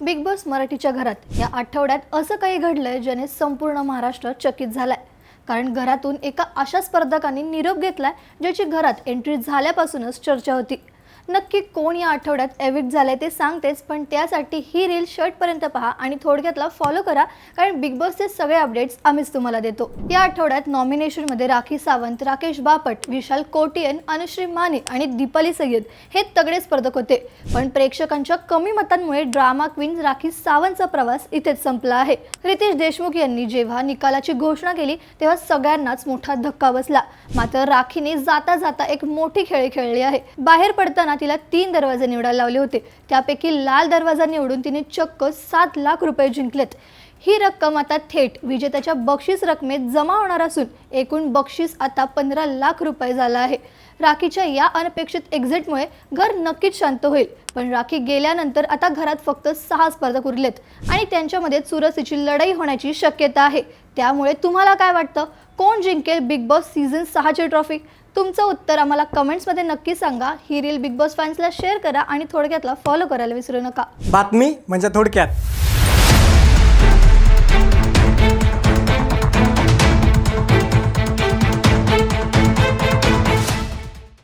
Big boss मराठीच्या घरात या आठवड्यात असं काही घडलंय ज्याने संपूर्ण महाराष्ट्र चकित झालाय। कारण घरातून एका अशा स्पर्धकांनी निरोप घेतलाय ज्याची घरात एंट्री झाल्यापासूनच चर्चा होती। नक्की कोण या आठवड्यात एविक्ट झालंय ते सांगतेच, पण त्यासाठी ही रील शेवटपर्यंत पहा आणि थोडक्यातला फॉलो करा, कारण बिग बॉसचे सगळे अपडेट्स आम्हीच तुम्हाला देतो। या आठवड्यात नॉमिनेशनमध्ये राखी सावंत, राकेश बापट, विशाल कोटियन, अनुश्री माने आणि दीपाली सय्यद हे तगडे स्पर्धक होते। पण प्रेक्षकांच्या कमी मतांमुळे ड्रामा क्वीन राखी सावंतचा प्रवास इथेच संपला आहे। रितेश देशमुख यांनी जेव्हा निकालाची घोषणा केली तेव्हा सगळ्यांनाच मोठा धक्का बसला। मात्र राखीने जाता जाता एक मोठी खेळी खेळली आहे। बाहेर पडताना तिला 3 दरवाजे निवडायला लावले होते, त्यापैकी लाल दरवाजा निवडून तिने चक्क 7 लाख रुपये जिंकलेत। ही रक्कम आता थेट विजेत्याच्या बक्षीस रकमेत जमा होणार असून एकूण बक्षीस आता 15 लाख रुपये झाला आहे। राखीच्या या अनपेक्षित एक्झिटमुळे घर नक्कीच शांत होईल, पण राखी गेल्यानंतर आता घरात फक्त 6 स्पर्धक उरलेत आणि त्यांच्यामध्ये चुरशीची लढाई होण्याची शक्यता आहे। त्यामुळे तुम्हाला काय वाटतं, कोण जिंकेल बिग बॉस सीझन 6 ची ट्रॉफी? तुमचं उत्तर आम्हाला कमेंट्समध्ये नक्की सांगा। ही रील बिग बॉस फॅन्सला शेअर करा आणि थोडक्यातला फॉलो करायला विसरू नका। बातमी म्हणजे थोडक्यात।